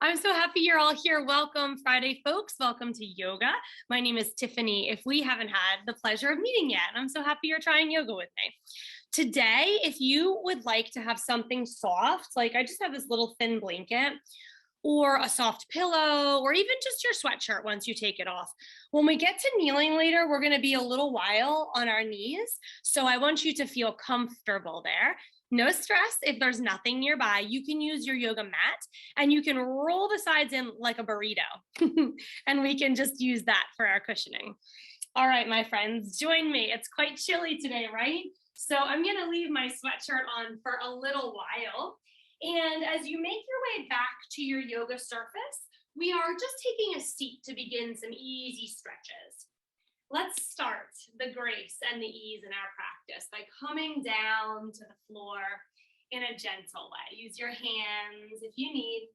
I'm so happy you're all here. Welcome, Friday folks. Welcome to yoga. My name is Tiffany. If we haven't had the pleasure of meeting yet, I'm so happy you're trying yoga with me. Today, if you would like to have something soft, like I just have this little thin blanket or a soft pillow, or even just your sweatshirt once you take it off. When we get to kneeling later, we're gonna be a little while on our knees. So I want you to feel comfortable there. No stress if there's nothing nearby. You can use your yoga mat and you can roll the sides in like a burrito. And we can just use that for our cushioning. All right, my friends, join me. It's quite chilly today, right? So I'm gonna leave my sweatshirt on for a little while. And as you make your way back to your yoga surface, we are just taking a seat to begin some easy stretches. Let's start the grace and the ease in our practice by coming down to the floor in a gentle way. Use your hands if you need.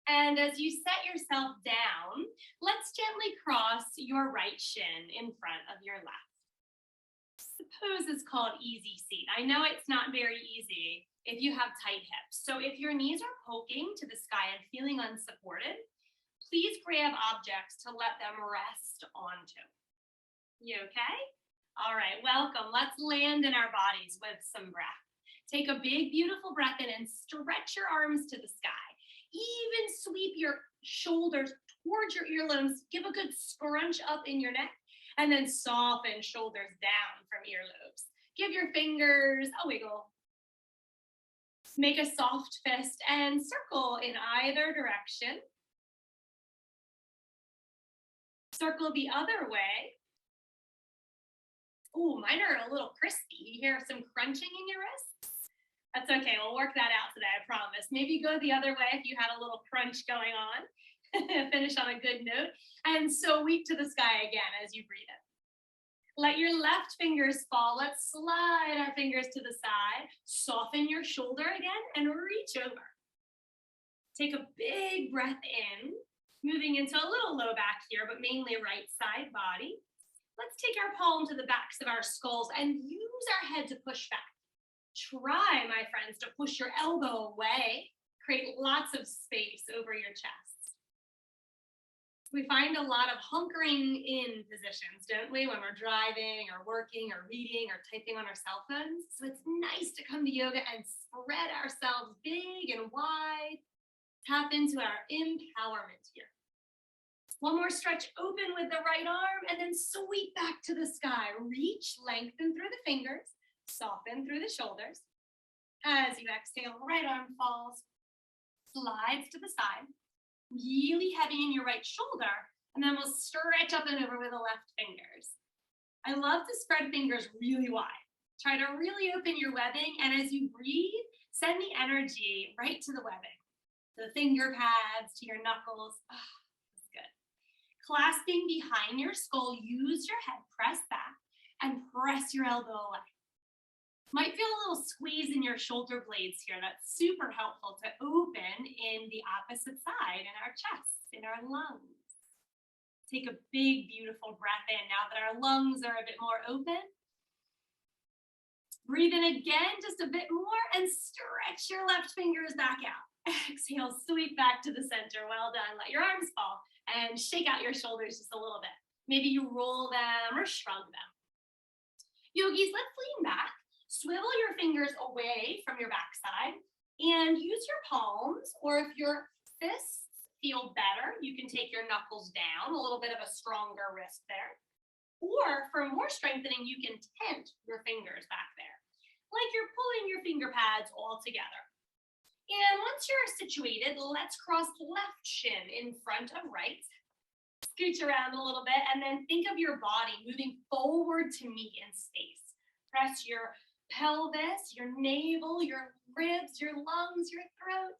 And as you set yourself down, let's gently cross your right shin in front of your left. The pose is called easy seat. I know it's not very easy if you have tight hips. So if your knees are poking to the sky and feeling unsupported, please grab objects to let them rest onto. You okay? All right, welcome. Let's land in our bodies with some breath. Take a big, beautiful breath in and stretch your arms to the sky. Even sweep your shoulders towards your earlobes. Give a good scrunch up in your neck and then soften shoulders down from earlobes. Give your fingers a wiggle. Make a soft fist and circle in either direction. Circle the other way. Ooh, mine are a little crispy. You hear some crunching in your wrists? That's okay, we'll work that out today, I promise. Maybe go the other way if you had a little crunch going on. Finish on a good note. And so sweep to the sky again as you breathe in. Let your left fingers fall. Let's slide our fingers to the side. Soften your shoulder again and reach over. Take a big breath in, moving into a little low back here, but mainly right side body. Let's take our palm to the backs of our skulls and use our head to push back. Try, my friends, to push your elbow away. Create lots of space over your chest. We find a lot of hunkering in positions, don't we, when we're driving or working or reading or typing on our cell phones. So it's nice to come to yoga and spread ourselves big and wide. Tap into our empowerment here. One more stretch, open with the right arm and then sweep back to the sky. Reach, lengthen through the fingers, soften through the shoulders. As you exhale, right arm falls, slides to the side. Really heavy in your right shoulder, and then we'll stretch up and over with the left fingers. I love to spread fingers really wide. Try to really open your webbing, and as you breathe, send the energy right to the webbing. The finger pads to your knuckles. Oh, that's good. Clasping behind your skull, use your head, press back, and press your elbow away. Might feel a little squeeze in your shoulder blades here. That's super helpful to open in the opposite side, in our chest, in our lungs. Take a big, beautiful breath in now that our lungs are a bit more open. Breathe in again, just a bit more, and stretch your left fingers back out. Exhale, sweep back to the center. Well done. Let your arms fall and shake out your shoulders just a little bit. Maybe you roll them or shrug them. Yogis, let's lean back. Swivel your fingers away from your backside and use your palms, or if your fists feel better, you can take your knuckles down, a little bit of a stronger wrist there. Or for more strengthening, you can tent your fingers back there, like you're pulling your finger pads all together. And once you're situated, let's cross left shin in front of right. Scooch around a little bit, and then think of your body moving forward to meet in space. Press your pelvis, your navel, your ribs, your lungs, your throat.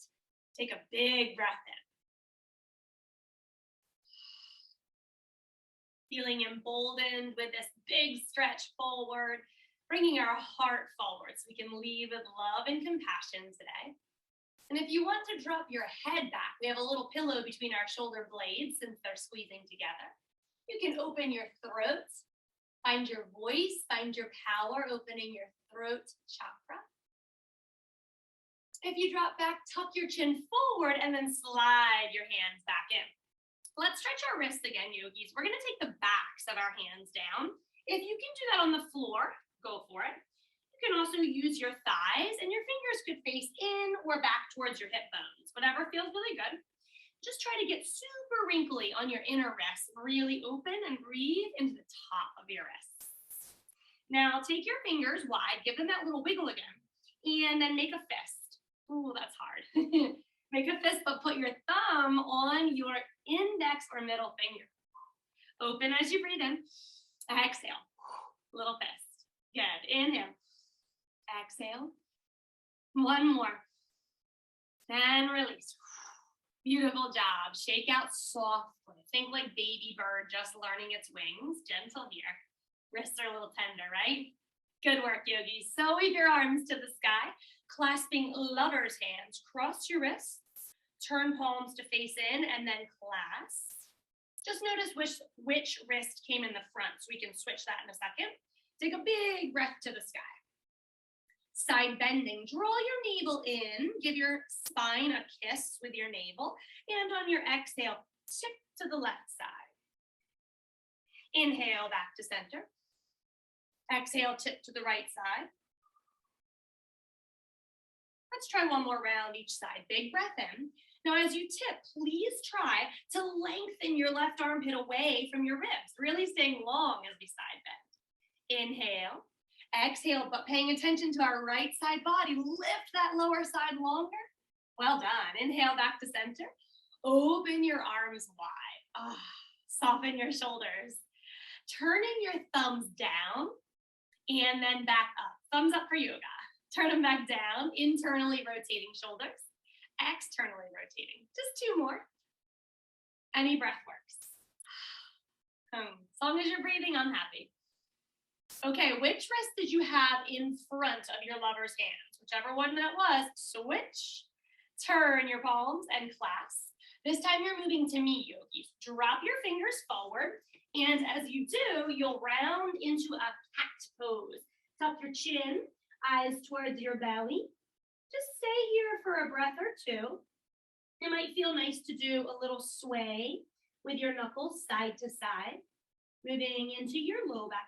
Take a big breath in. Feeling emboldened with this big stretch forward, bringing our heart forward so we can lead with love and compassion today. And if you want to drop your head back, we have a little pillow between our shoulder blades since they're squeezing together. You can open your throat. Find your voice, find your power, opening your throat chakra. If you drop back, tuck your chin forward and then slide your hands back in. Let's stretch our wrists again, yogis. We're gonna take the backs of our hands down. If you can do that on the floor, go for it. You can also use your thighs, and your fingers could face in or back towards your hip bones, whatever feels really good. Just try to get super wrinkly on your inner wrists, really open and breathe into the top of your wrists. Now take your fingers wide, give them that little wiggle again, and then make a fist. Ooh, that's hard. Make a fist, but put your thumb on your index or middle finger. Open as you breathe in. Exhale. Little fist. Good. Inhale. Exhale. One more. Then release. Beautiful job. Shake out softly. Think like baby bird just learning its wings. Gentle here. Wrists are a little tender, right? Good work, yogis. So wave your arms to the sky, clasping lover's hands. Cross your wrists. Turn palms to face in and then clasp. Just notice which wrist came in the front, so we can switch that in a second. Take a big breath to the sky. Side bending, draw your navel in, give your spine a kiss with your navel, and on your exhale, tip to the left side. Inhale back to center. Exhale, tip to the right side. Let's try one more round each side. Big breath in. Now, as you tip, please try to lengthen your left armpit away from your ribs, really staying long as we side bend. Inhale, exhale, but paying attention to our right side body. Lift that lower side longer. Well done. Inhale back to center. Open your arms wide. Soften your shoulders. Turning your thumbs down and then back up. Thumbs up for yoga. Turn them back down, internally rotating shoulders, externally rotating. Just two more. Any breath works. As long as you're breathing, I'm happy. Okay, which wrist did you have in front of your lover's hands? Whichever one that was, switch, turn your palms and clasp. This time you're moving to me, yogis. Drop your fingers forward, and as you do, you'll round into a cat pose. Tuck your chin, eyes towards your belly. Just stay here for a breath or two. It might feel nice to do a little sway with your knuckles side to side, moving into your low back.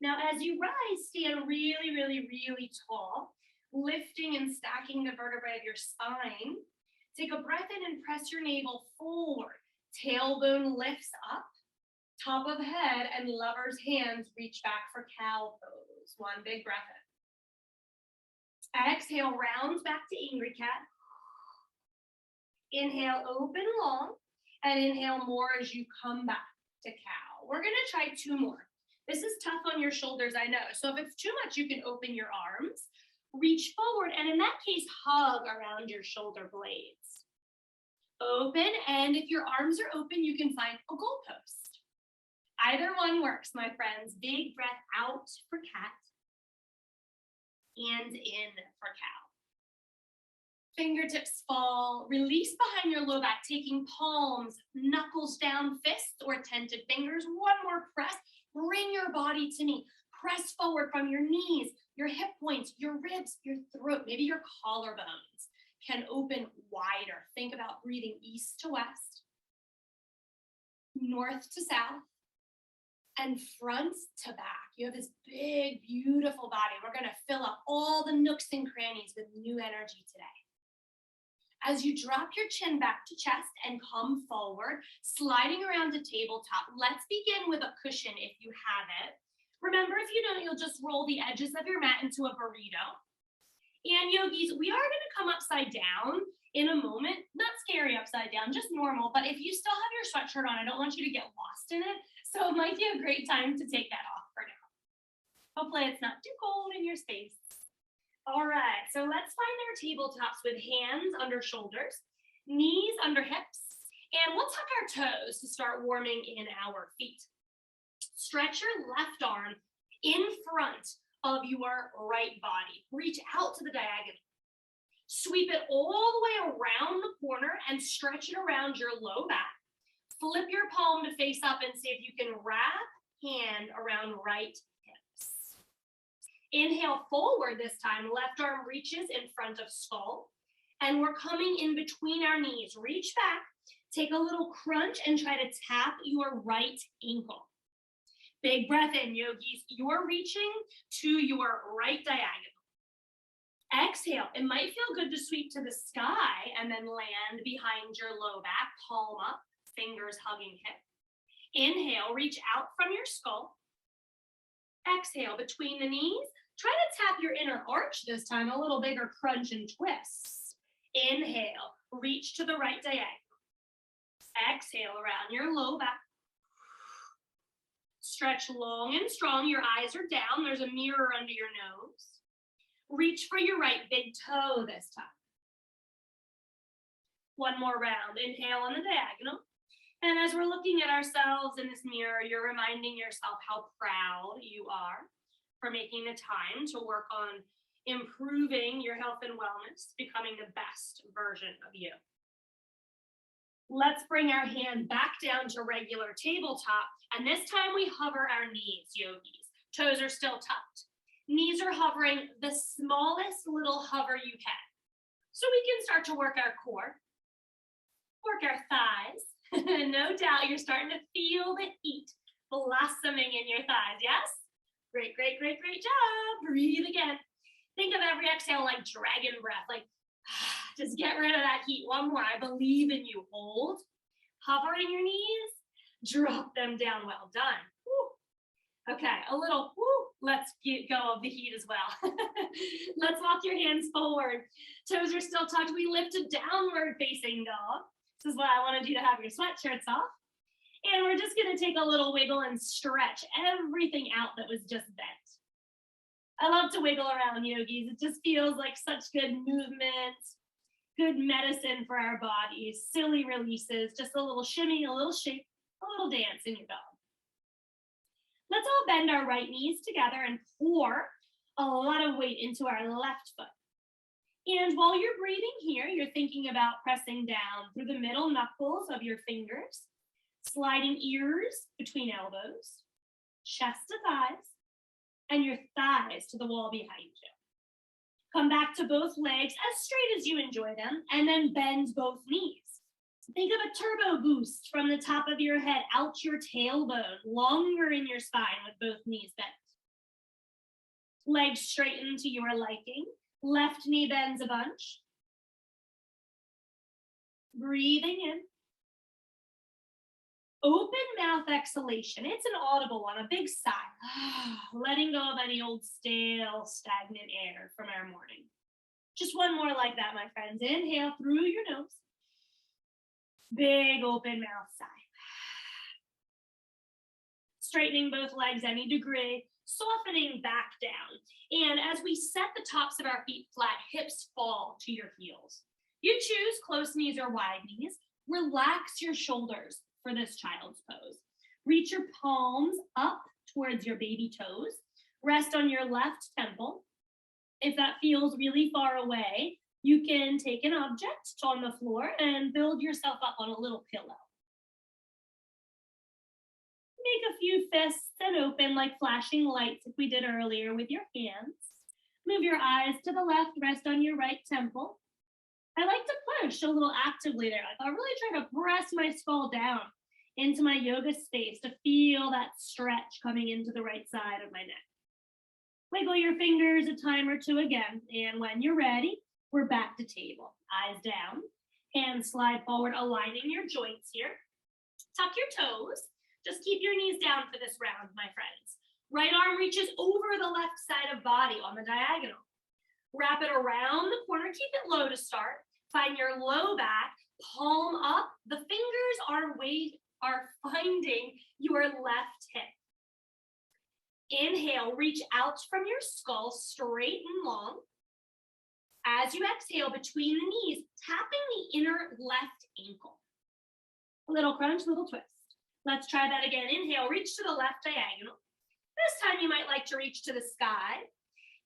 Now, as you rise, stand really, really, really tall, lifting and stacking the vertebrae of your spine. Take a breath in and press your navel forward. Tailbone lifts up, top of head, and lover's hands reach back for cow pose. One big breath in. Exhale, round back to angry cat. Inhale, open long, and inhale more as you come back to cow. We're gonna try two more. This is tough on your shoulders, I know. So if it's too much, you can open your arms, reach forward, and in that case, hug around your shoulder blades. Open, and if your arms are open, you can find a goalpost. Either one works, my friends. Big breath out for cat and in for cow. Fingertips fall, release behind your low back, taking palms, knuckles down, fists or tented fingers. One more press. Bring your body to me. Press forward from your knees, your hip points, your ribs, your throat, maybe your collarbones can open wider. Think about breathing east to west, north to south, and front to back. You have this big, beautiful body. We're gonna fill up all the nooks and crannies with new energy today. As you drop your chin back to chest and come forward, sliding around to tabletop, let's begin with a cushion if you have it. Remember, if you don't, you'll just roll the edges of your mat into a burrito. And yogis, we are gonna come upside down in a moment. Not scary upside down, just normal. But if you still have your sweatshirt on, I don't want you to get lost in it. So it might be a great time to take that off for now. Hopefully it's not too cold in your space. All right, so let's find our tabletops with hands under shoulders, knees under hips, and we'll tuck our toes to start warming in our feet. Stretch your left arm in front of your right body. Reach out to the diagonal. Sweep it all the way around the corner and stretch it around your low back. Flip your palm to face up and see if you can wrap hand around right hips. Inhale forward this time. Left arm reaches in front of skull. And we're coming in between our knees. Reach back, take a little crunch, and try to tap your right ankle. Big breath in, yogis. You're reaching to your right diagonal. Exhale. It might feel good to sweep to the sky and then land behind your low back, palm up, fingers hugging hip. Inhale, reach out from your skull. Exhale, between the knees. Try to tap your inner arch this time, a little bigger crunch and twist. Inhale, reach to the right diagonal. Exhale, around your low back. Stretch long and strong. Your eyes are down. There's a mirror under your nose. Reach for your right big toe this time. One more round. Inhale on the diagonal. And as we're looking at ourselves in this mirror, you're reminding yourself how proud you are for making the time to work on improving your health and wellness, becoming the best version of you. Let's bring our hand back down to regular tabletop. And this time we hover our knees, yogis. Toes are still tucked. Knees are hovering the smallest little hover you can. So we can start to work our core, work our thighs. No doubt you're starting to feel the heat blossoming in your thighs, yes? Great, great, great, great job. Breathe again. Think of every exhale like dragon breath, like just get rid of that heat. One more, I believe in you. Hold, hovering your knees, drop them down, well done. Woo. Okay, a little, woo. Let's get go of the heat as well. Let's walk your hands forward. Toes are still tucked. We lift a downward facing dog. This is what I wanted you to have your sweatshirts off. And we're just gonna take a little wiggle and stretch everything out that was just bent. I love to wiggle around, yogis. It just feels like such good movement, good medicine for our bodies. Silly releases, just a little shimmy, a little shake, a little dance in your dog. Let's all bend our right knees together and pour a lot of weight into our left foot. And while you're breathing here, you're thinking about pressing down through the middle knuckles of your fingers, sliding ears between elbows, chest to thighs, and your thighs to the wall behind you. Come back to both legs as straight as you enjoy them, and then bend both knees. Think of a turbo boost from the top of your head out your tailbone, longer in your spine with both knees bent. Legs straighten to your liking. Left knee bends a bunch. Breathing in. Open mouth exhalation. It's an audible one, a big sigh. Letting go of any old stale, stagnant air from our morning. Just one more like that, my friends. Inhale through your nose. Big open mouth sigh. Straightening both legs any degree, softening back down. And as we set the tops of our feet flat, hips fall to your heels. You choose close knees or wide knees. Relax your shoulders for this child's pose. Reach your palms up towards your baby toes. Rest on your left temple. If that feels really far away, you can take an object on the floor and build yourself up on a little pillow. Make a few fists and open like flashing lights if we did earlier with your hands. Move your eyes to the left, rest on your right temple. I like to push a little actively there. Like I'll really try to press my skull down into my yoga space to feel that stretch coming into the right side of my neck. Wiggle your fingers a time or two again, and when you're ready, we're back to table. Eyes down, hands slide forward, aligning your joints here. Tuck your toes. Just keep your knees down for this round, my friends. Right arm reaches over the left side of body on the diagonal. Wrap it around the corner. Keep it low to start. Find your low back, palm up. The fingers are finding your left hip. Inhale, reach out from your skull, straight and long. As you exhale between the knees, tapping the inner left ankle. A little crunch, little twist. Let's try that again. Inhale, reach to the left diagonal. This time you might like to reach to the sky.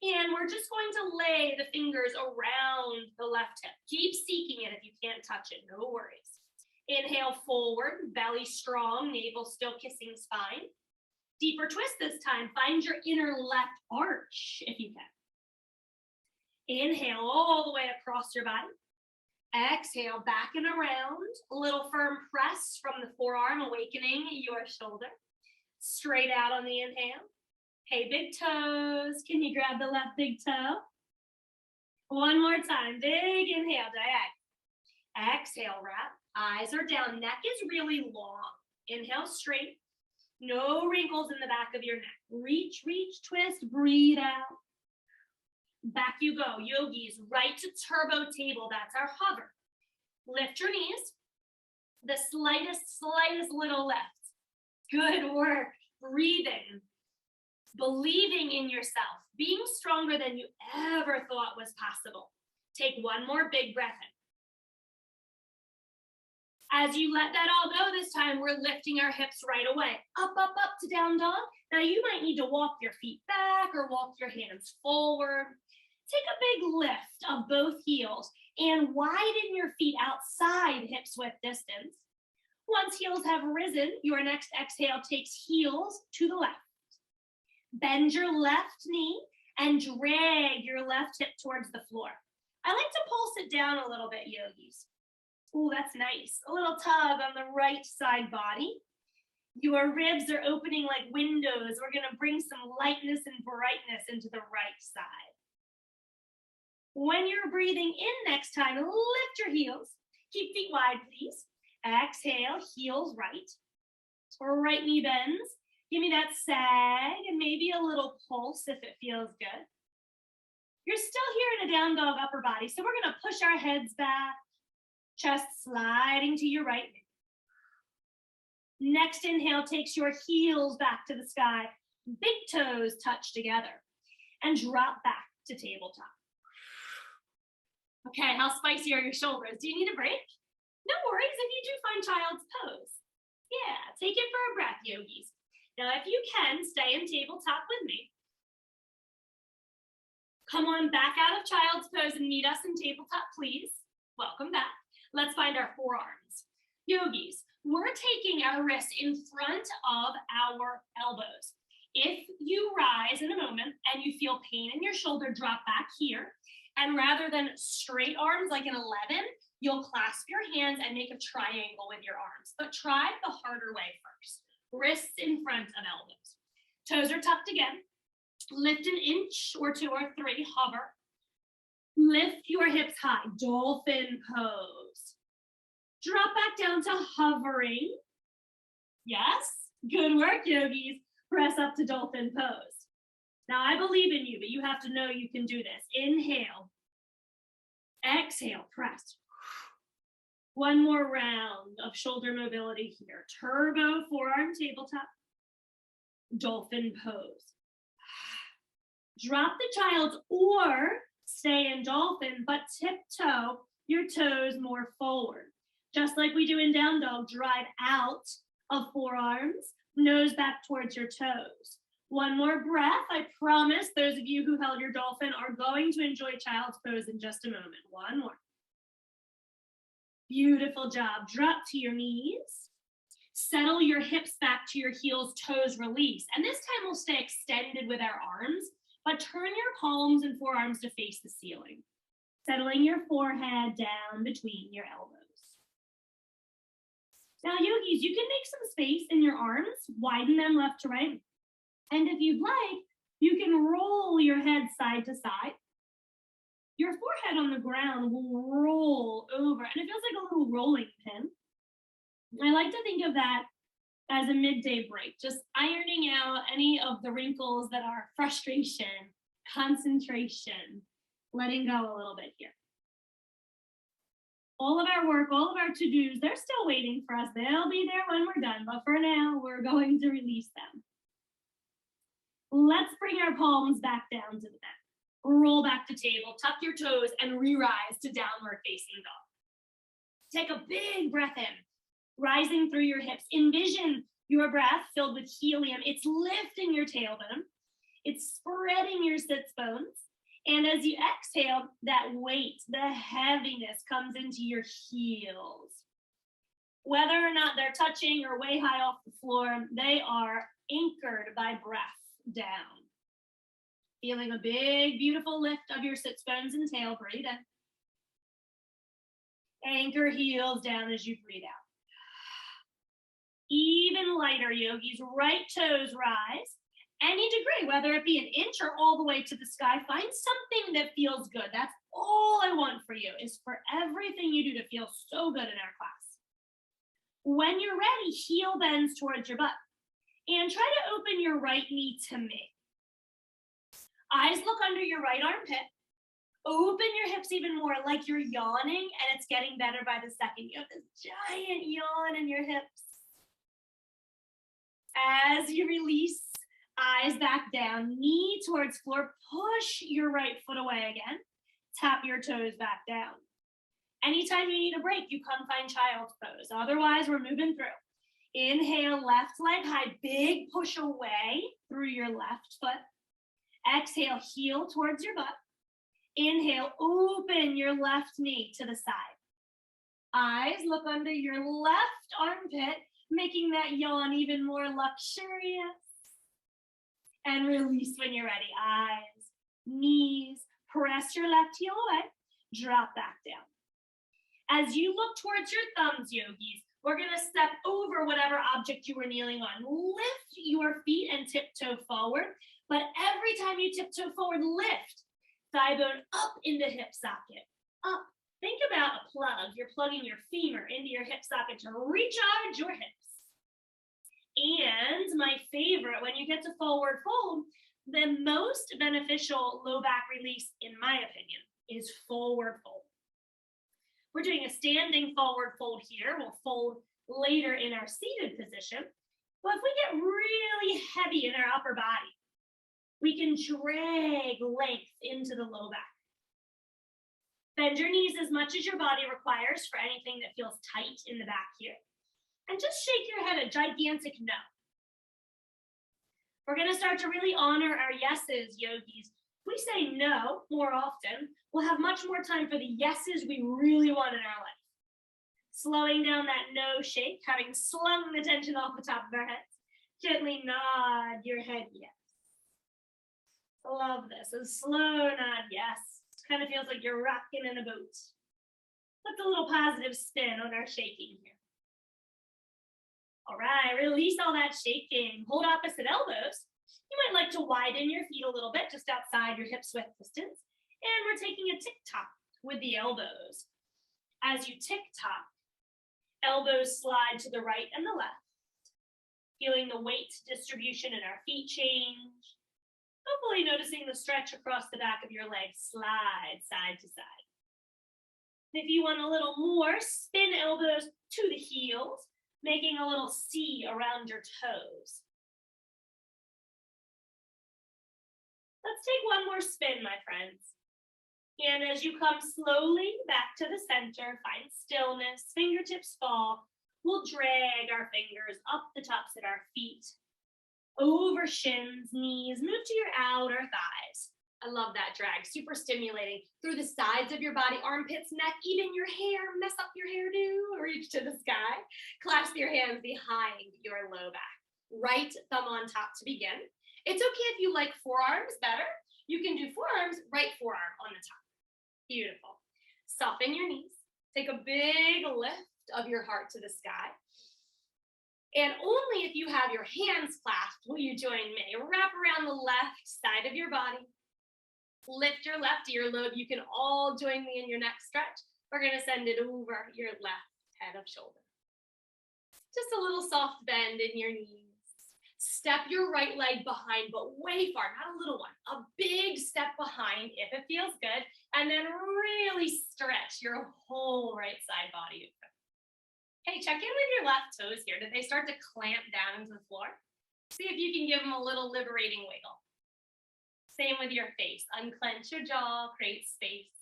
And we're just going to lay the fingers around the left hip. Keep seeking it if you can't touch it, no worries. Inhale forward, belly strong, navel still kissing spine. Deeper twist this time. Find your inner left arch if you can. Inhale all the way across your body. Exhale, back and around. A little firm press from the forearm, awakening your shoulder. Straight out on the inhale. Hey, big toes. Can you grab the left big toe? One more time. Big inhale, diagonal. Exhale, wrap. Eyes are down. Neck is really long. Inhale, straight. No wrinkles in the back of your neck. Reach, reach, twist. Breathe out. Back you go. Yogis, right to turbo table. That's our hover. Lift your knees. The slightest little lift. Good work. Breathing. Believing in yourself. Being stronger than you ever thought was possible. Take one more big breath in. As you let that all go this time, we're lifting our hips right away. Up, up, up to down dog. Now you might need to walk your feet back or walk your hands forward. Take a big lift of both heels and widen your feet outside hips width distance. Once heels have risen, your next exhale takes heels to the left. Bend your left knee and drag your left hip towards the floor. I like to pulse it down a little bit, yogis. Oh, that's nice. A little tug on the right side body. Your ribs are opening like windows. We're going to bring some lightness and brightness into the right side. When you're breathing in next time, lift your heels. Keep feet wide, please. Exhale, heels right. Right knee bends. Give me that sag and maybe a little pulse if it feels good. You're still here in a down dog upper body, so we're going to push our heads back. Chest sliding to your right knee. Next inhale takes your heels back to the sky. Big toes touch together. And drop back to tabletop. Okay, how spicy are your shoulders? Do you need a break? No worries if you do find child's pose. Yeah, take it for a breath, yogis. Now, if you can, stay in tabletop with me. Come on back out of child's pose and meet us in tabletop, please. Welcome back. Let's find our forearms. Yogis, we're taking our wrists in front of our elbows. If you rise in a moment and you feel pain in your shoulder, drop back here. And rather than straight arms like an 11, you'll clasp your hands and make a triangle with your arms. But try the harder way first. Wrists in front of elbows. Toes are tucked again. Lift an inch or 2 or 3, hover. Lift your hips high, dolphin pose. Drop back down to hovering. Yes, good work, yogis. Press up to dolphin pose. Now I believe in you, but you have to know you can do this. Inhale. Exhale, press. One more round of shoulder mobility here. Turbo forearm tabletop. Dolphin pose. Drop the child's or stay in dolphin, but tiptoe your toes more forward. Just like we do in down dog, drive out of forearms, nose back towards your toes. One more breath. I promise those of you who held your dolphin are going to enjoy child's pose in just a moment. One more. Beautiful job. Drop to your knees. Settle your hips back to your heels, toes release. And this time we'll stay extended with our arms, but turn your palms and forearms to face the ceiling. Settling your forehead down between your elbows. Now, yogis, you can make some space in your arms, widen them left to right. And if you'd like, you can roll your head side to side. Your forehead on the ground will roll over, and it feels like a little rolling pin. I like to think of that as a midday break, just ironing out any of the wrinkles that are frustration, concentration, letting go a little bit here. All of our work, all of our to-dos, they're still waiting for us. They'll be there when we're done, but for now, we're going to release them. Let's bring our palms back down to the mat. Roll back to table, tuck your toes, and re-rise to downward facing dog. Take a big breath in, rising through your hips. Envision your breath filled with helium. It's lifting your tailbone. It's spreading your sits bones. And as you exhale, that weight, the heaviness comes into your heels. Whether or not they're touching or way high off the floor, they are anchored by breath down. Feeling a big, beautiful lift of your sits bones and tail. Breathe in. Anchor heels down as you breathe out. Even lighter, yogis. Right toes rise. Any degree, whether it be an inch or all the way to the sky, find something that feels good. That's all I want for you, is for everything you do to feel so good in our class. When you're ready, heel bends towards your butt. And try to open your right knee to me. Eyes look under your right armpit. Open your hips even more, like you're yawning, and it's getting better by the second. You have this giant yawn in your hips. As you release, eyes back down, knee towards floor. Push your right foot away again. Tap your toes back down. Anytime you need a break, you come find child's pose. Otherwise, we're moving through. Inhale, left leg high, big push away through your left foot. Exhale, heel towards your butt. Inhale, open your left knee to the side. Eyes look under your left armpit, making that yawn even more luxurious. And release when you're ready. Eyes, knees, press your left heel away, drop back down. As you look towards your thumbs, yogis, we're gonna step over whatever object you were kneeling on. Lift your feet and tiptoe forward, but every time you tiptoe forward, lift. Thigh bone up into hip socket, up. Think about a plug. You're plugging your femur into your hip socket to recharge your hips. And my favorite, when you get to forward fold, the most beneficial low back release, in my opinion, is forward fold. We're doing a standing forward fold here. We'll fold later in our seated position. But if we get really heavy in our upper body, we can drag length into the low back. Bend your knees as much as your body requires for anything that feels tight in the back here. And just shake your head a gigantic no. We're gonna start to really honor our yeses, yogis. If we say no more often, we'll have much more time for the yeses we really want in our life. Slowing down that no shake, having slung the tension off the top of our heads. Gently nod your head yes. Love this. A slow nod yes. Kind of feels like you're rocking in a boat. Put a little positive spin on our shaking here. All right, release all that shaking. Hold opposite elbows. You might like to widen your feet a little bit, just outside your hip width distance. And we're taking a tick-tock with the elbows. As you tick-tock, elbows slide to the right and the left. Feeling the weight distribution in our feet change. Hopefully noticing the stretch across the back of your legs, slide side to side. If you want a little more, spin elbows to the heels, making a little C around your toes. Let's take one more spin, my friends. And as you come slowly back to the center, find stillness, fingertips fall. We'll drag our fingers up the tops of our feet, over shins, knees, move to your outer thighs. I love that drag, super stimulating. Through the sides of your body, armpits, neck, even your hair, mess up your hairdo, reach to the sky. Clasp your hands behind your low back. Right thumb on top to begin. It's okay if you like forearms better. You can do forearms, right forearm on the top. Beautiful. Soften your knees. Take a big lift of your heart to the sky. And only if you have your hands clasped will you join me. Wrap around the left side of your body. Lift your left earlobe. You can all join me in your next stretch. We're going to send it over your left head of shoulder. Just a little soft bend in your knees. Step your right leg behind, but way far, not a little one. A big step behind if it feels good. And then really stretch your whole right side body open. Hey, check in with your left toes here. Did they start to clamp down into the floor? See if you can give them a little liberating wiggle. Same with your face. Unclench your jaw, create space.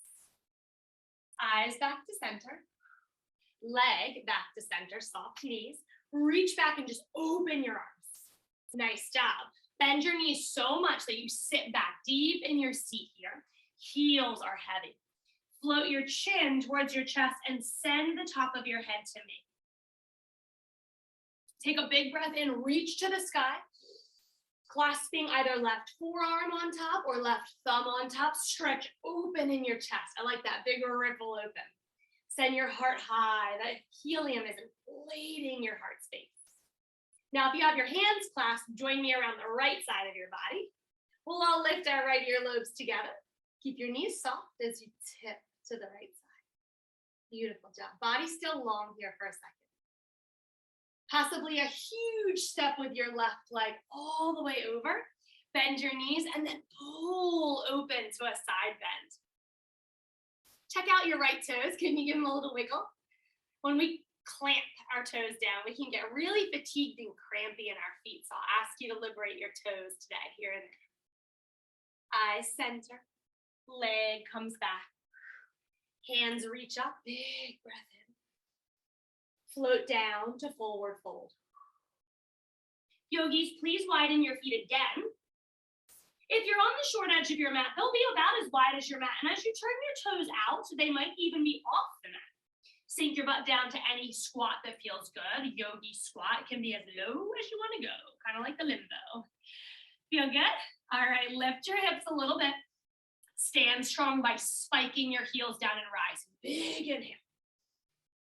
Eyes back to center. Leg back to center, soft knees. Reach back and just open your arms. Nice job. Bend your knees so much that you sit back deep in your seat here. Heels are heavy. Float your chin towards your chest and send the top of your head to me. Take a big breath in, reach to the sky. Clasping either left forearm on top or left thumb on top. Stretch open in your chest. I like that bigger ripple open. Send your heart high. That helium is inflating your heart space. Now, if you have your hands clasped, join me around the right side of your body. We'll all lift our right earlobes together. Keep your knees soft as you tip to the right side. Beautiful job. Body still long here for a second. Possibly a huge step with your left leg all the way over. Bend your knees and then pull open to a side bend. Check out your right toes. Can you give them a little wiggle? When we clamp our toes down, we can get really fatigued and crampy in our feet. So I'll ask you to liberate your toes today, here and there. Eyes center, leg comes back. Hands reach up, big breath in. Float down to forward fold. Yogis, please widen your feet again. If you're on the short edge of your mat, they'll be about as wide as your mat. And as you turn your toes out, they might even be off the mat. Sink your butt down to any squat that feels good. Yogi squat can be as low as you want to go, kind of like the limbo. Feel good? All right, lift your hips a little bit. Stand strong by spiking your heels down and rise. Big inhale.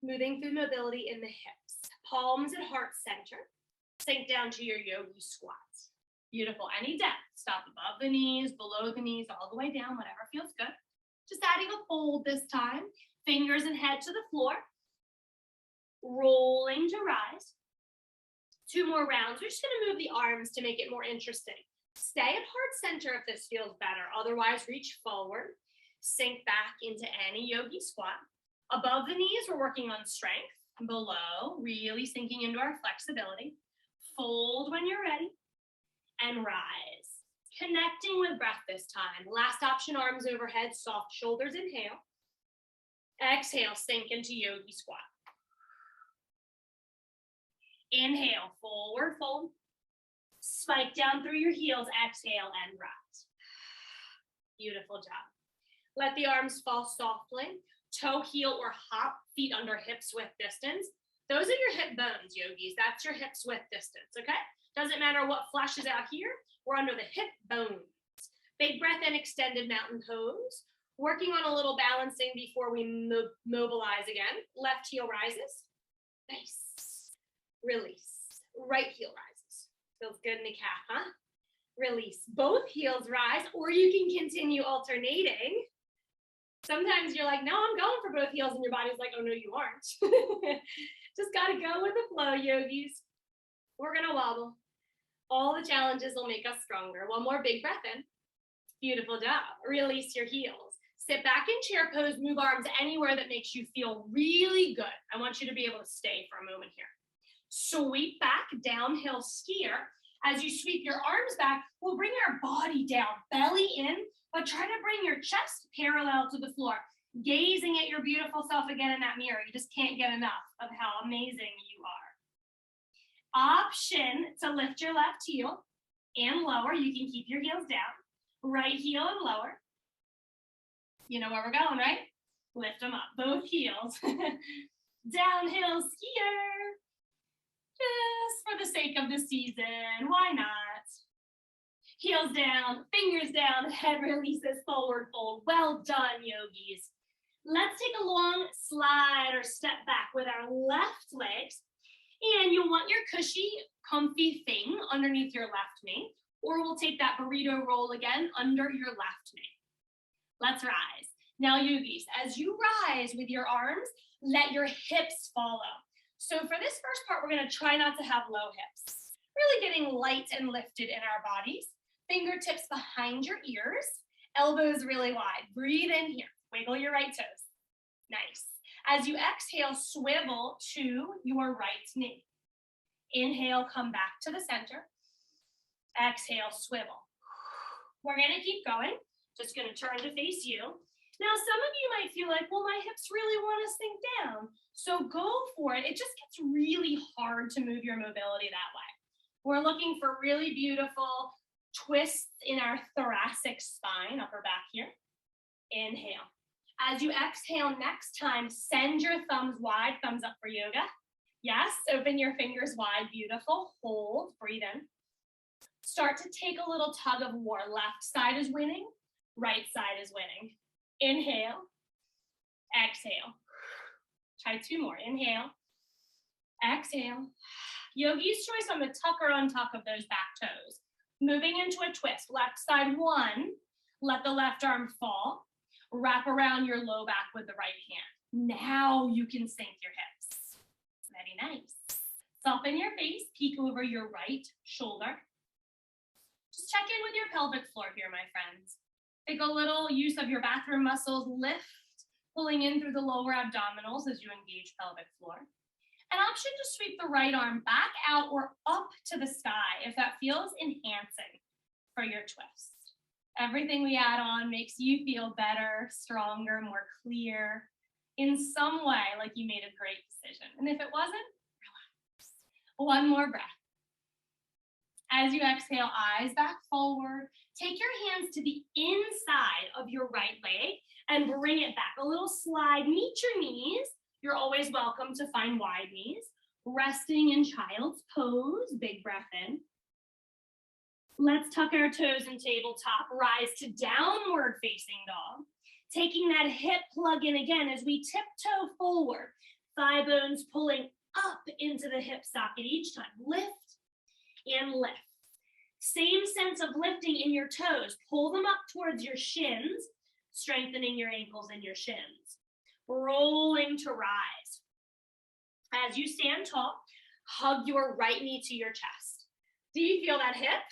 Moving through mobility in the hips. Palms at heart center. Sink down to your yogi squat. Beautiful. Any depth. Stop above the knees, below the knees, all the way down, whatever feels good. Just adding a fold this time. Fingers and head to the floor. Rolling to rise. 2 more rounds. We're just going to move the arms to make it more interesting. Stay at heart center if this feels better. Otherwise, reach forward. Sink back into any yogi squat. Above the knees, we're working on strength. Below, really sinking into our flexibility. Fold when you're ready. And rise. Connecting with breath this time. Last option, arms overhead, soft shoulders, inhale. Exhale, sink into yogi squat. Inhale, forward fold. Spike down through your heels, exhale, and rise. Beautiful job. Let the arms fall softly. Toe, heel, or hop, feet under hips width distance. Those are your hip bones, yogis. That's your hips width distance, okay? Doesn't matter what flashes out here. We're under the hip bones. Big breath in, extended mountain pose. Working on a little balancing before we mobilize again. Left heel rises. Nice. Release. Right heel rises. Feels good in the calf, huh? Release. Both heels rise, or you can continue alternating. Sometimes you're like, no, I'm going for both heels, and your body's like, oh, no, you aren't. Just got to go with the flow, yogis. We're going to wobble. All the challenges will make us stronger. One more big breath in. Beautiful job. Release your heels. Sit back in chair pose. Move arms anywhere that makes you feel really good. I want you to be able to stay for a moment here. Sweep back, downhill skier. As you sweep your arms back, we'll bring our body down, belly in, but try to bring your chest parallel to the floor. Gazing at your beautiful self again in that mirror. You just can't get enough of how amazing you are. Option to lift your left heel and lower. You can keep your heels down. Right heel and lower. You know where we're going, right? Lift them up, both heels. Downhill skier. Just for the sake of the season, why not? Heels down, fingers down, head releases, forward fold. Well done, yogis. Let's take a long slide or step back with our left legs. And you'll want your cushy, comfy thing underneath your left knee. Or we'll take that burrito roll again under your left knee. Let's rise. Now, yogis, as you rise with your arms, let your hips follow. So for this first part, we're going to try not to have low hips. Really getting light and lifted in our bodies. Fingertips behind your ears. Elbows really wide. Breathe in here. Wiggle your right toes. Nice. As you exhale, swivel to your right knee. Inhale, come back to the center. Exhale, swivel. We're going to keep going. Just going to turn to face you. Now, some of you might feel like, well, my hips really want to sink down. So go for it. It just gets really hard to move your mobility that way. We're looking for really beautiful twists in our thoracic spine, upper back here. Inhale. As you exhale next time, send your thumbs wide, thumbs up for yoga. Yes, open your fingers wide, beautiful. Hold, breathe in. Start to take a little tug of war. Left side is winning, right side is winning. Inhale, exhale. Try 2 more. Inhale, exhale. Yogi's choice, I'm going to tuck or untuck of those back toes. Moving into a twist. Left side 1. Let the left arm fall. Wrap around your low back with the right hand. Now you can sink your hips. Very nice. Soften your face. Peek over your right shoulder. Just check in with your pelvic floor here, my friends. Take a little use of your bathroom muscles. Lift, pulling in through the lower abdominals as you engage pelvic floor. An option to sweep the right arm back out or up to the sky if that feels enhancing for your twist. Everything we add on makes you feel better, stronger, more clear, in some way like you made a great decision. And if it wasn't, relax. One more breath. As you exhale, eyes back forward. Take your hands to the inside of your right leg and bring it back. A little slide. Meet your knees. You're always welcome to find wide knees. Resting in child's pose. Big breath in. Let's tuck our toes in tabletop. Rise to downward facing dog. Taking that hip plug in again as we tiptoe forward. Thigh bones pulling up into the hip socket each time. Lift and lift. Same sense of lifting in your toes. Pull them up towards your shins, strengthening your ankles and your shins. Rolling to rise. As you stand tall, hug your right knee to your chest. Do you feel that hip?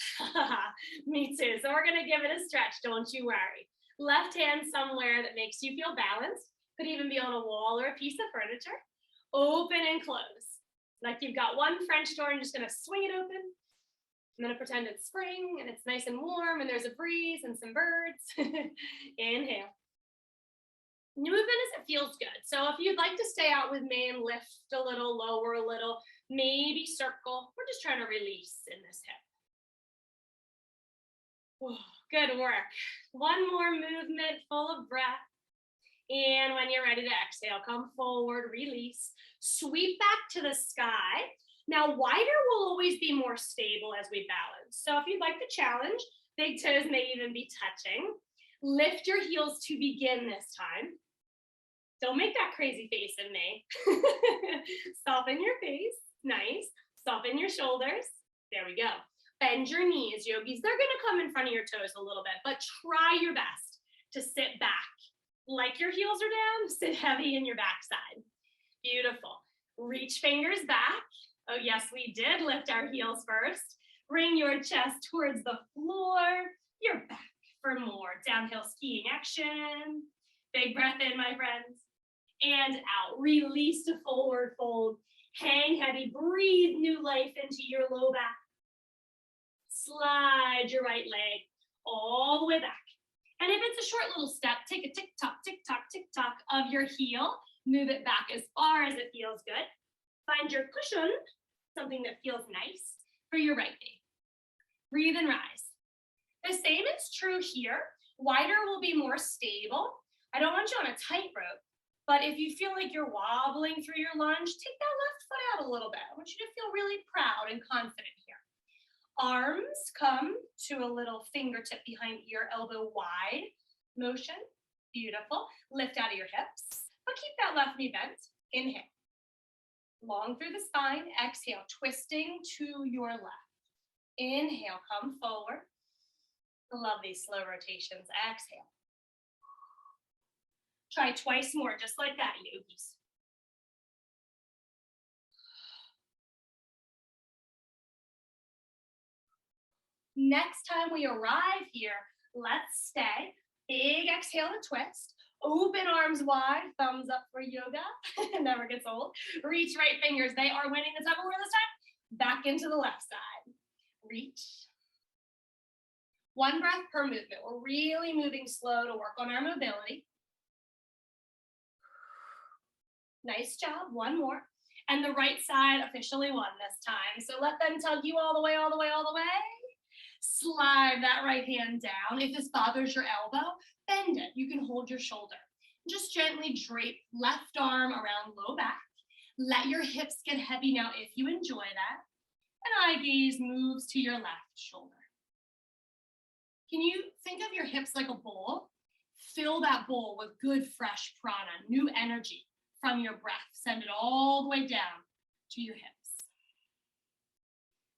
Me too. So we're going to give it a stretch, don't you worry. Left hand somewhere that makes you feel balanced. Could even be on a wall or a piece of furniture. Open and close. Like you've got one French door and just going to swing it open. I'm going to pretend it's spring and it's nice and warm and there's a breeze and some birds. Inhale. Movement as it feels good. So if you'd like to stay out with me and lift a little, lower a little, maybe circle. We're just trying to release in this hip. Whoa, good work. One more movement, full of breath. And when you're ready to exhale, come forward, release. Sweep back to the sky. Now, wider will always be more stable as we balance. So if you'd like the challenge, big toes may even be touching. Lift your heels to begin this time. Don't make that crazy face in me. Soften your face. Nice. Soften your shoulders. There we go. Bend your knees, yogis. They're going to come in front of your toes a little bit, but try your best to sit back. Like your heels are down, sit heavy in your backside. Beautiful. Reach fingers back. Oh, yes, we did lift our heels first. Bring your chest towards the floor. You're back for more downhill skiing action. Big breath in, my friends. And out. Release to forward fold. Hang heavy. Breathe new life into your low back. Slide your right leg all the way back. And if it's a short little step, take a tick-tock, tick-tock, tick-tock of your heel. Move it back as far as it feels good. Find your cushion, something that feels nice, for your right knee. Breathe and rise. The same is true here. Wider will be more stable. I don't want you on a tightrope, but if you feel like you're wobbling through your lunge, take that left foot out a little bit. I want you to feel really proud and confident here. Arms come to a little fingertip behind ear, elbow wide motion. Beautiful. Lift out of your hips, but keep that left knee bent. Inhale. Long through the spine. Exhale, twisting to your left. Inhale, come forward. Love these slow rotations. Exhale. Try twice more, just like that, yogis. Next time we arrive here, let's stay. Big exhale to twist. Open arms wide, thumbs up for yoga. It never gets old. Reach right fingers. They are winning the tug of war this time. Back into the left side. Reach. One breath per movement. We're really moving slow to work on our mobility. Nice job. One more. And the right side officially won this time. So let them tug you all the way, all the way, all the way. Slide that right hand down. If this bothers your elbow, bend it. You can hold your shoulder. Just gently drape left arm around low back. Let your hips get heavy now if you enjoy that. And eye gaze moves to your left shoulder. Can you think of your hips like a bowl? Fill that bowl with good, fresh prana, new energy from your breath. Send it all the way down to your hips.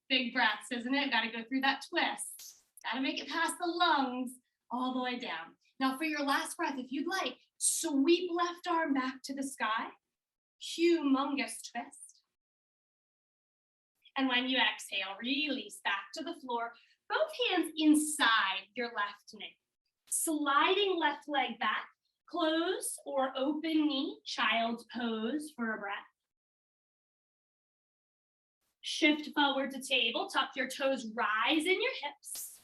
Big breaths, isn't it? Got to go through that twist. Got to make it past the lungs, all the way down. Now for your last breath, if you'd like, sweep left arm back to the sky. Humongous twist. And when you exhale, release back to the floor. Both hands inside your left knee. Sliding left leg back. Close or open knee, child's pose for a breath. Shift forward to table, tuck your toes, rise in your hips.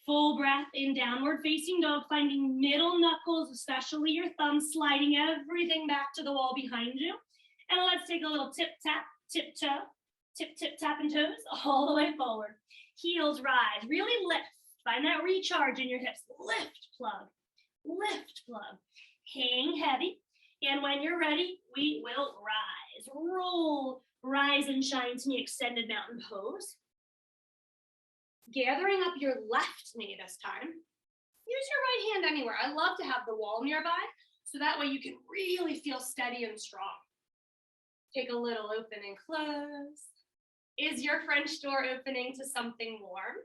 Full breath in downward facing dog, finding middle knuckles, especially your thumbs, sliding everything back to the wall behind you. And let's take a little tip tap, tiptoe, tip tip tapping toes all the way forward. Heels rise, really lift. Find that recharge in your hips. Lift, plug, hang heavy. And when you're ready, we will rise, roll, rise and shine to me, extended mountain pose. Gathering up your left knee this time. Use your right hand anywhere. I love to have the wall nearby, so that way you can really feel steady and strong. Take a little open and close. Is your French door opening to something warm?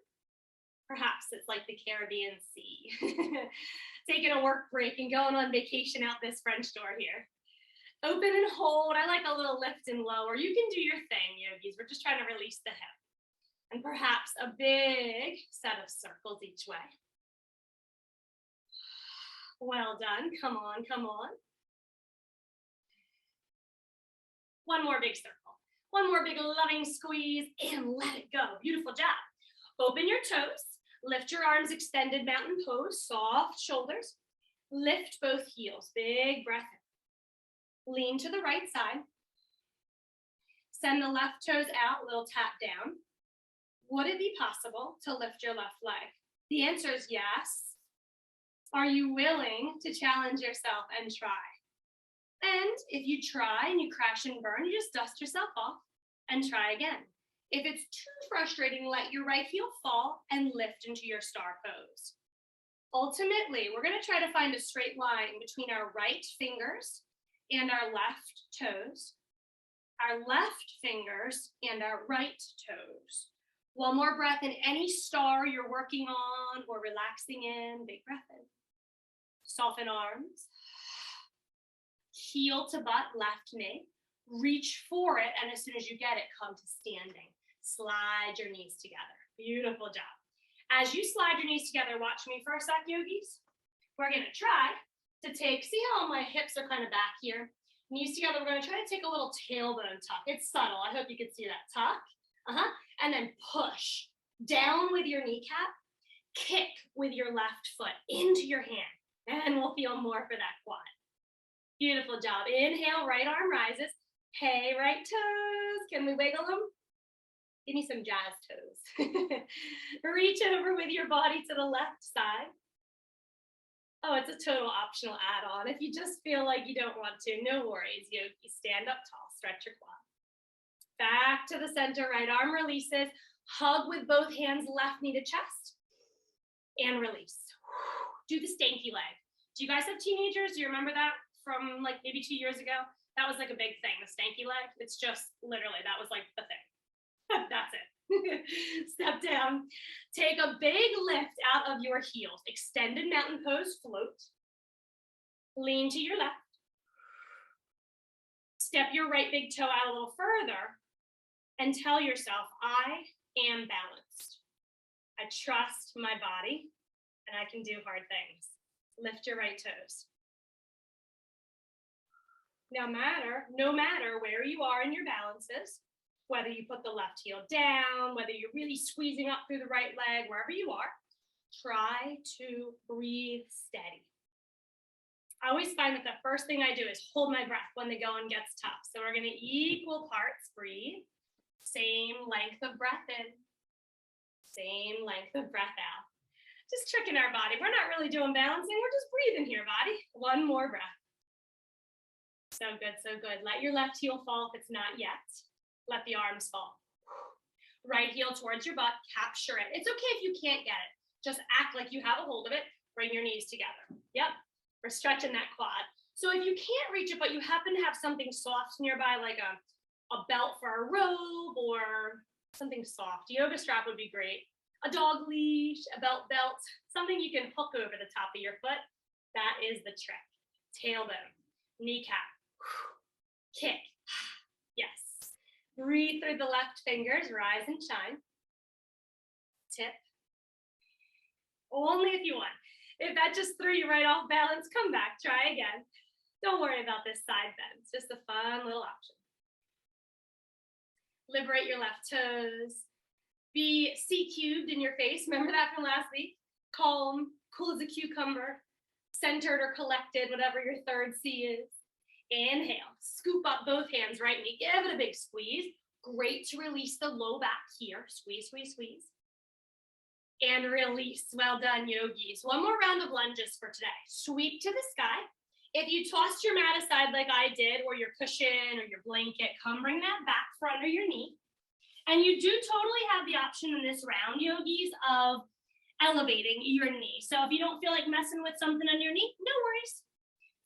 Perhaps it's like the Caribbean Sea. Taking a work break and going on vacation out this French door here. Open and hold. I like a little lift and lower. You can do your thing, yogis. We're just trying to release the hip. And perhaps a big set of circles each way. Well done. Come on, come on. One more big circle. One more big loving squeeze and let it go. Beautiful job. Open your toes. Lift your arms, extended mountain pose, soft shoulders. Lift both heels, big breath in. Lean to the right side. Send the left toes out, little tap down. Would it be possible to lift your left leg? The answer is yes. Are you willing to challenge yourself and try? And if you try and you crash and burn, you just dust yourself off and try again. If it's too frustrating, let your right heel fall and lift into your star pose. Ultimately, we're going to try to find a straight line between our right fingers and our left toes, our left fingers and our right toes. One more breath in any star you're working on or relaxing in. Big breath in. Soften arms. Heel to butt, left knee. Reach for it, and as soon as you get it, come to standing. Slide your knees together. Beautiful job. As you slide your knees together, watch me for a sec, yogis. We're going to try to take, see how my hips are kind of back here? Knees together, we're going to try to take a little tailbone tuck. It's subtle. I hope you can see that. Tuck. And then push down with your kneecap. Kick with your left foot into your hand. And we'll feel more for that quad. Beautiful job. Inhale, right arm rises. Hey, right toes. Can we wiggle them? Give me some jazz toes. Reach over with your body to the left side. Oh, it's a total optional add-on. If you just feel like you don't want to, no worries. You stand up tall, stretch your quad. Back to the center, right arm releases. Hug with both hands, left knee to chest. And release. Do the stanky leg. Do you guys have teenagers? Do you remember that from like maybe 2 years ago? That was like a big thing, the stanky leg. It's just literally, that was like the thing. That's it. Step down. Take a big lift out of your heels. Extended mountain pose, float. Lean to your left. Step your right big toe out a little further and tell yourself, I am balanced. I trust my body and I can do hard things. Lift your right toes. No matter where you are in your balances, whether you put the left heel down, whether you're really squeezing up through the right leg, wherever you are, try to breathe steady. I always find that the first thing I do is hold my breath when the going gets tough. So we're going to equal parts breathe. Same length of breath in. Same length of breath out. Just tricking our body. We're not really doing balancing. We're just breathing here, body. One more breath. So good, so good. Let your left heel fall if it's not yet. Let the arms fall. Right heel towards your butt. Capture it. It's okay if you can't get it. Just act like you have a hold of it. Bring your knees together. Yep, we're stretching that quad. So if you can't reach it, but you happen to have something soft nearby, like a belt for a robe or something soft, yoga strap would be great. A dog leash, a belt, something you can hook over the top of your foot. That is the trick. Tailbone, kneecap, kick. Yes. Breathe through the left fingers, rise and shine. Tip. Only if you want. If that just threw you right off balance, come back, try again. Don't worry about this side bend. It's just a fun little option. Liberate your left toes. Be C-cubed in your face. Remember that from last week? Calm, cool as a cucumber, centered or collected, whatever your third C is. Inhale, scoop up both hands, right knee, give it a big squeeze. Great to release the low back here. Squeeze, squeeze, squeeze. And release. Well done, yogis. One more round of lunges for today. Sweep to the sky. If you tossed your mat aside like I did, or your cushion or your blanket, come bring that back for under your knee. And you do totally have the option in this round, yogis, of elevating your knee. So if you don't feel like messing with something on your knee, no worries.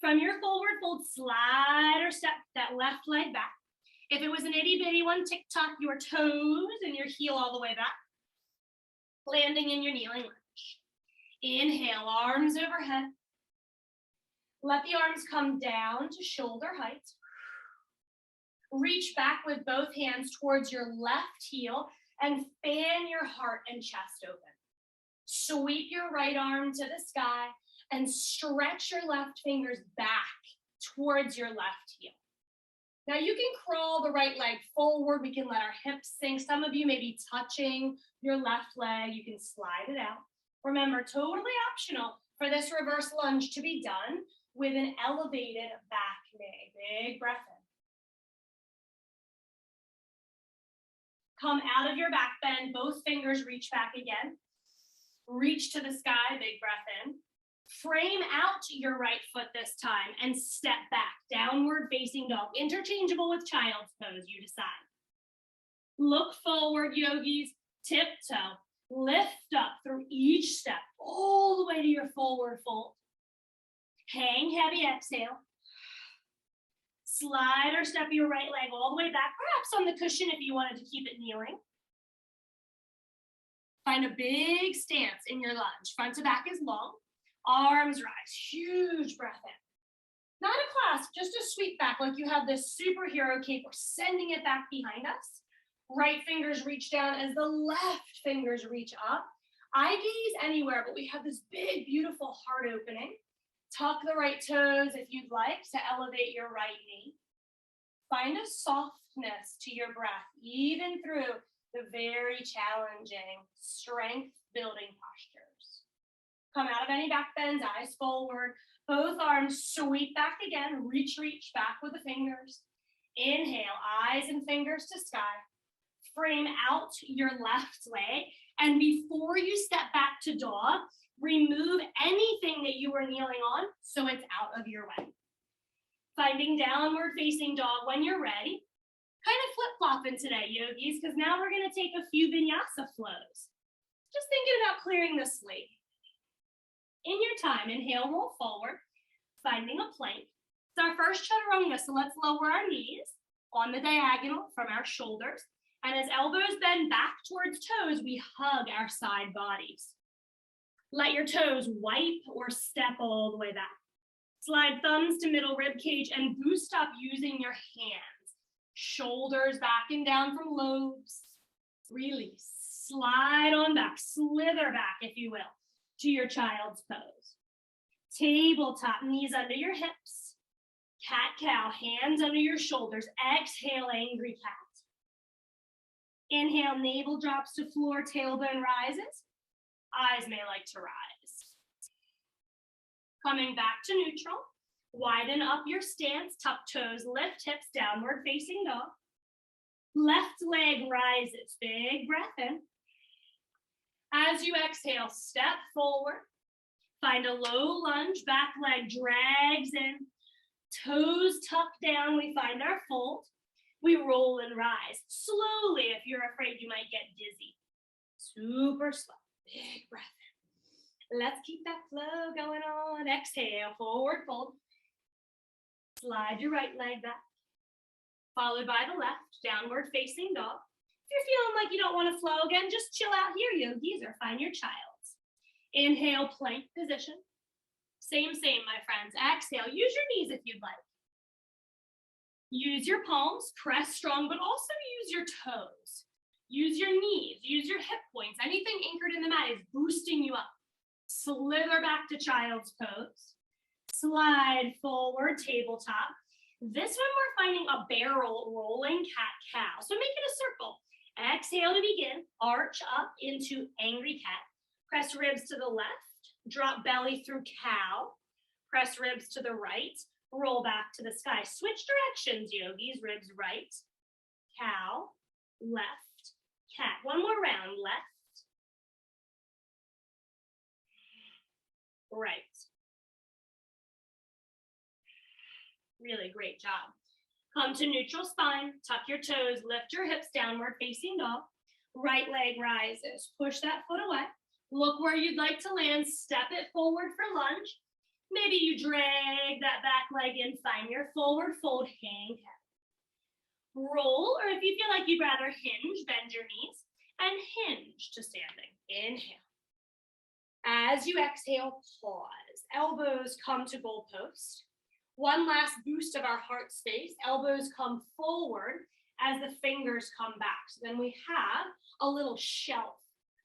From your forward fold, slide or step that left leg back. If it was an itty bitty one, tick-tock your toes and your heel all the way back. Landing in your kneeling lunge. Inhale, arms overhead. Let the arms come down to shoulder height. Reach back with both hands towards your left heel and fan your heart and chest open. Sweep your right arm to the sky and stretch your left fingers back towards your left heel. Now you can crawl the right leg forward. We can let our hips sink. Some of you may be touching your left leg. You can slide it out. Remember, totally optional for this reverse lunge to be done with an elevated back knee. Big breath in. Come out of your back bend, both fingers reach back again. Reach to the sky, big breath in. Frame out your right foot this time and step back, downward facing dog. Interchangeable with child's pose, you decide. Look forward, yogis, tiptoe. Lift up through each step, all the way to your forward fold. Hang heavy, exhale. Slide or step your right leg all the way back, perhaps on the cushion if you wanted to keep it kneeling. Find a big stance in your lunge. Front to back is long. Arms rise, huge breath in. Not a clasp, just a sweep back like you have this superhero cape. We're sending it back behind us. Right fingers reach down as the left fingers reach up. Eye gaze anywhere, but we have this big, beautiful heart opening. Tuck the right toes if you'd like to elevate your right knee. Find a softness to your breath, even through the very challenging strength-building postures. Come out of any back bends, eyes forward. Both arms sweep back again. Reach back with the fingers. Inhale, eyes and fingers to sky. Frame out your left leg. And before you step back to dog, remove anything that you were kneeling on so it's out of your way. Finding downward facing dog when you're ready. Kind of flip-flopping today, yogis, because now we're going to take a few vinyasa flows. Just thinking about clearing the slate. In your time, inhale, roll forward, finding a plank. It's our first chaturanga, so let's lower our knees on the diagonal from our shoulders. And as elbows bend back towards toes, we hug our side bodies. Let your toes wipe or step all the way back. Slide thumbs to middle rib cage and boost up using your hands. Shoulders back and down from lobes. Release. Slide on back. Slither back, if you will, to your child's pose. Tabletop, knees under your hips. Cat-cow, hands under your shoulders. Exhale, angry cat. Inhale, navel drops to floor, tailbone rises. Eyes may like to rise. Coming back to neutral. Widen up your stance, tuck toes, lift hips, downward facing dog. Left leg rises, big breath in. As you exhale, step forward. Find a low lunge, back leg drags in. Toes tucked down, we find our fold. We roll and rise. Slowly, if you're afraid you might get dizzy. Super slow, big breath in. Let's keep that flow going on. Exhale, forward fold. Slide your right leg back, followed by the left, downward facing dog. If you're feeling like you don't want to flow again, just chill out here, yogis, or find your child's. Inhale, plank position. Same, my friends. Exhale, use your knees if you'd like. Use your palms, press strong, but also use your toes. Use your knees, use your hip points. Anything anchored in the mat is boosting you up. Slither back to child's pose. Slide forward, tabletop. This one we're finding a barrel rolling cat-cow. So make it a circle. Exhale to begin. Arch up into angry cat. Press ribs to the left. Drop belly through cow. Press ribs to the right. Roll back to the sky. Switch directions, yogis. Ribs right. Cow. Left. Cat. One more round. Left. Right. Really great job. Come to neutral spine. Tuck your toes. Lift your hips downward facing dog. Right leg rises. Push that foot away. Look where you'd like to land. Step it forward for lunge. Maybe you drag that back leg in. Find your forward fold. Hang head. Roll, or if you feel like you'd rather hinge, bend your knees and hinge to standing. Inhale. As you exhale, pause. Elbows come to goalpost. One last boost of our heart space. Elbows come forward as the fingers come back. So then we have a little shelf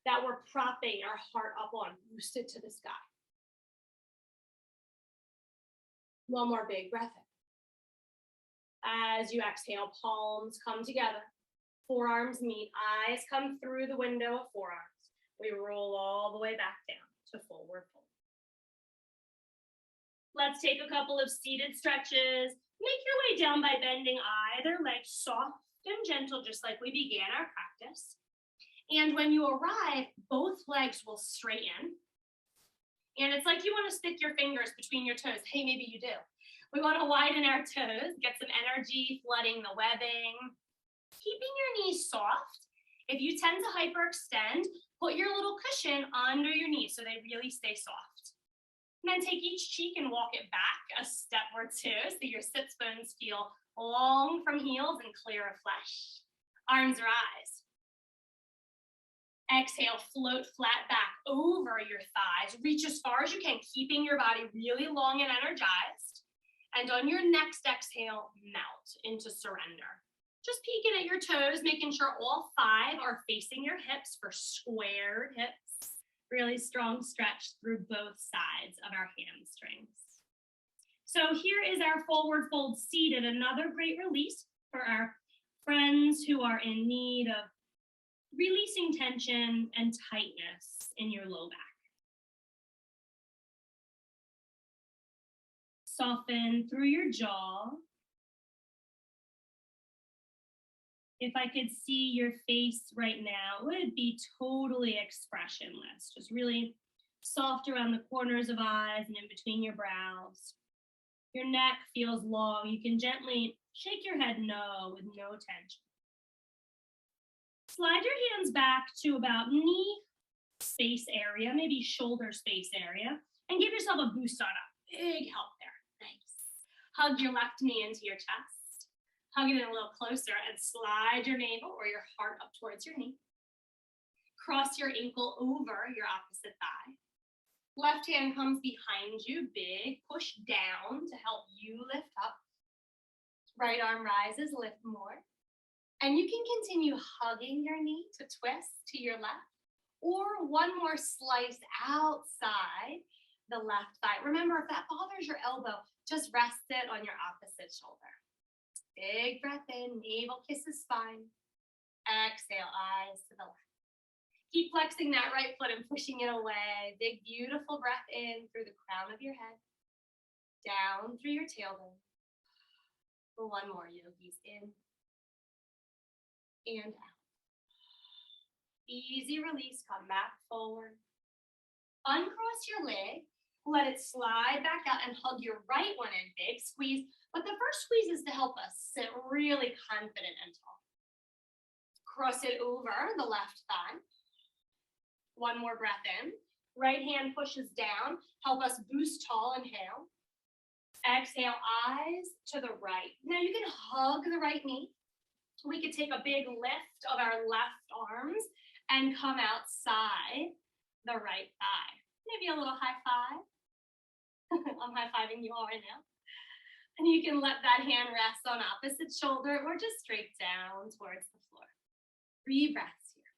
that we're propping our heart up on, boosted to the sky. One more big breath in. As you exhale, palms come together. Forearms meet, eyes come through the window of forearms. We roll all the way back down to forward fold. Let's take a couple of seated stretches. Make your way down by bending either leg soft and gentle, just like we began our practice. And when you arrive, both legs will straighten. And it's like you want to stick your fingers between your toes. Hey, maybe you do. We want to widen our toes, get some energy flooding the webbing. Keeping your knees soft. If you tend to hyperextend, put your little cushion under your knees so they really stay soft. And then take each cheek and walk it back a step or two so your sits bones feel long from heels and clear of flesh. Arms rise. Exhale, float flat back over your thighs. Reach as far as you can, keeping your body really long and energized. And on your next exhale, melt into surrender. Just peeking at your toes, making sure all 5 are facing your hips for squared hips. Really strong stretch through both sides of our hamstrings. So here is our forward fold seated, another great release for our friends who are in need of releasing tension and tightness in your low back. Soften through your jaw. If I could see your face right now, it would be totally expressionless, just really soft around the corners of eyes and in between your brows. Your neck feels long. You can gently shake your head no with no tension. Slide your hands back to about knee space area, maybe shoulder space area, and give yourself a boost on up. Big help there. Nice. Hug your left knee into your chest. Hug it in a little closer and slide your navel or your heart up towards your knee. Cross your ankle over your opposite thigh. Left hand comes behind you, big push down to help you lift up. Right arm rises, lift more. And you can continue hugging your knee to twist to your left, or one more slice outside the left thigh. Remember, if that bothers your elbow, just rest it on your opposite shoulder. Big breath in, navel kisses spine. Exhale, eyes to the left. Keep flexing that right foot and pushing it away. Big, beautiful breath in through the crown of your head. Down through your tailbone. One more, yogis. In and out. Easy release, come back forward. Uncross your leg, let it slide back out and hug your right one in, big squeeze. But the first squeeze is to help us sit really confident and tall. Cross it over the left thigh. One more breath in. Right hand pushes down. Help us boost tall, inhale. Exhale, eyes to the right. Now you can hug the right knee. We could take a big lift of our left arms and come outside the right thigh. Maybe a little high five. I'm high-fiving you all right now. And you can let that hand rest on opposite shoulder or just straight down towards the floor. 3 breaths here.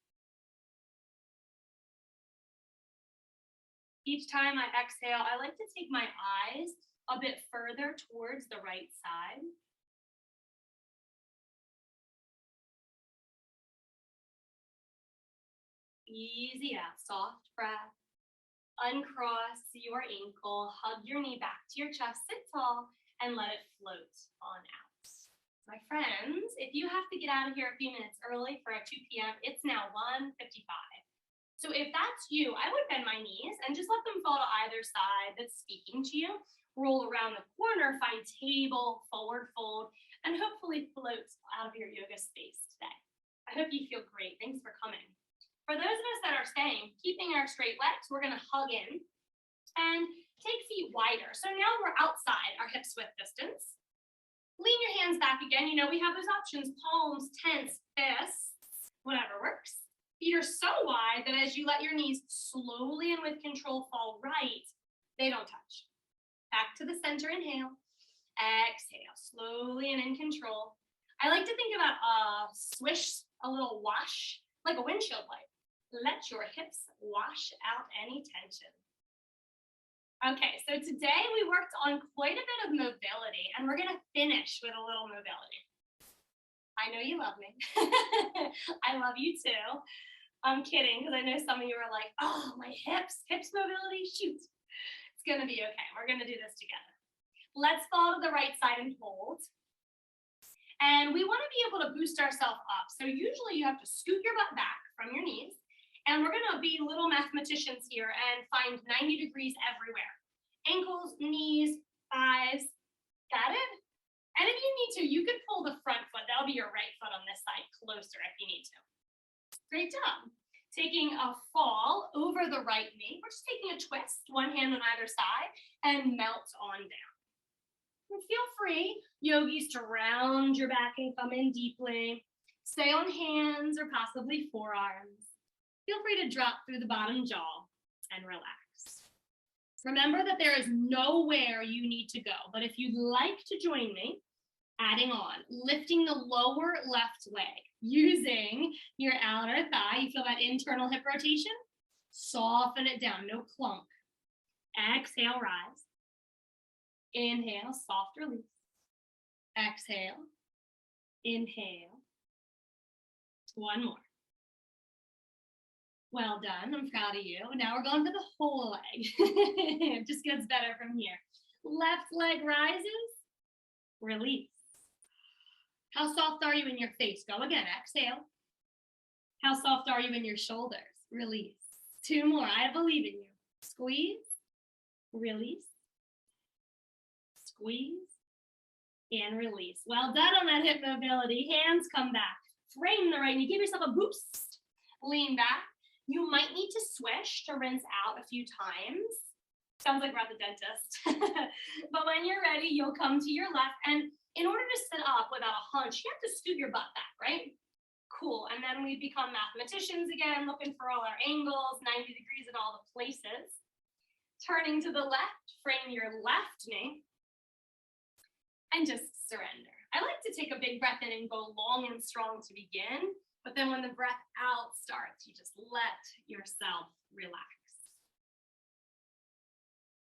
Each time I exhale, I like to take my eyes a bit further towards the right side. Easy out, soft breath. Uncross your ankle, hug your knee back to your chest, sit tall, and let it float on out. My friends, if you have to get out of here a few minutes early for a 2 p.m., it's now 1:55. So if that's you, I would bend my knees and just let them fall to either side that's speaking to you. Roll around the corner, find table, forward fold, and hopefully float out of your yoga space today. I hope you feel great. Thanks for coming. For those of us that are staying, keeping our straight legs, we're gonna hug in and take feet wider. So now we're outside our hip width distance. Lean your hands back again. You know, we have those options, palms, tense, fists, whatever works. Feet are so wide that as you let your knees slowly and with control fall right, they don't touch. Back to the center, inhale. Exhale, slowly and in control. I like to think about a swish, a little wash, like a windshield wiper. Let your hips wash out any tension. Okay, so today we worked on quite a bit of mobility, and we're gonna finish with a little mobility. I know you love me. I love you too. I'm kidding, because I know some of you are like, oh, my hips mobility, shoot. It's gonna be okay, we're gonna do this together. Let's fall to the right side and hold. And we wanna be able to boost ourselves up. So usually you have to scoot your butt back from your knees, and we're gonna be little mathematicians here and find 90 degrees everywhere. Ankles, knees, thighs, got it? And if you need to, you could pull the front foot. That'll be your right foot on this side closer if you need to. Great job. Taking a fall over the right knee. We're just taking a twist, one hand on either side, and melt on down. And feel free, yogis, to round your back and come in deeply. Stay on hands or possibly forearms. Feel free to drop through the bottom jaw and relax. Remember that there is nowhere you need to go, but if you'd like to join me, adding on, lifting the lower left leg, using your outer thigh, you feel that internal hip rotation? Soften it down, no clunk. Exhale, rise. Inhale, soft release. Exhale, inhale. One more. Well done, I'm proud of you. Now we're going for the whole leg. It just gets better from here. Left leg rises, release. How soft are you in your face? Go again, exhale. How soft are you in your shoulders? Release. 2 more, I believe in you. Squeeze, release, squeeze, and release. Well done on that hip mobility. Hands come back. Frame the right knee, give yourself a boost. Lean back. You might need to swish to rinse out a few times. Sounds like we're at the dentist. But when you're ready, you'll come to your left. And in order to sit up without a hunch, you have to scoot your butt back, right? Cool. And then we become mathematicians again, looking for all our angles, 90 degrees in all the places. Turning to the left, frame your left knee. And just surrender. I like to take a big breath in and go long and strong to begin. But then when the breath out starts, you just let yourself relax.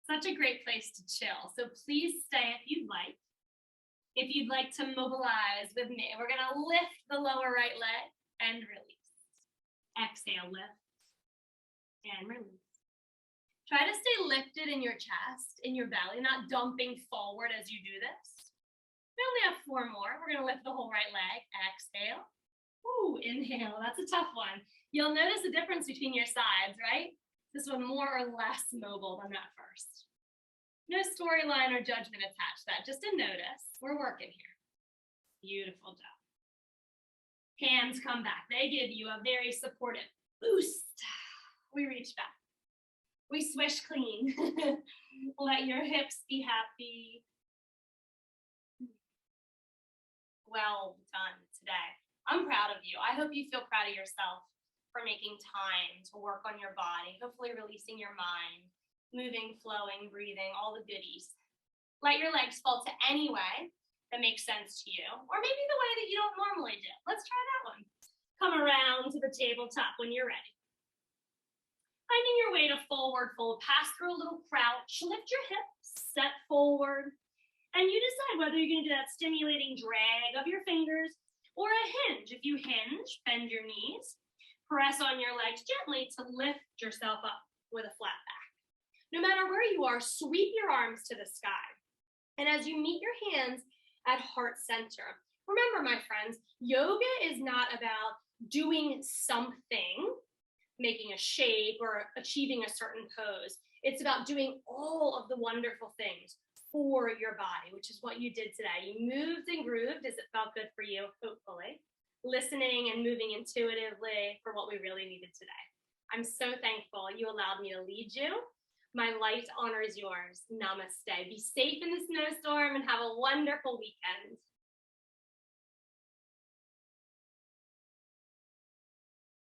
Such a great place to chill. So please stay if you'd like. If you'd like to mobilize with me, we're gonna lift the lower right leg and release. Exhale, lift and release. Try to stay lifted in your chest, in your belly, not dumping forward as you do this. We only have 4 more. We're gonna lift the whole right leg. Exhale. Ooh, inhale, that's a tough one. You'll notice the difference between your sides, right? This one more or less mobile than that first. No storyline or judgment attached to that, just a notice. We're working here. Beautiful job. Hands come back. They give you a very supportive boost. We reach back. We swish clean. Let your hips be happy. Well done today. I'm proud of you. I hope you feel proud of yourself for making time to work on your body, hopefully releasing your mind, moving, flowing, breathing, all the goodies. Let your legs fall to any way that makes sense to you, or maybe the way that you don't normally do. Let's try that one. Come around to the tabletop when you're ready. Finding your way to forward fold, pass through a little crouch, lift your hips, step forward, and you decide whether you're gonna do that stimulating drag of your fingers or a hinge. If you hinge, bend your knees, press on your legs gently to lift yourself up with a flat back. No matter where you are, sweep your arms to the sky. And as you meet your hands at heart center, remember, my friends, yoga is not about doing something, making a shape or achieving a certain pose. It's about doing all of the wonderful things for your body, which is what you did today. You moved and grooved as it felt good for you, hopefully, listening and moving intuitively for what we really needed today. I'm so thankful you allowed me to lead you. My light honors yours. Namaste. Be safe in the snowstorm and have a wonderful weekend.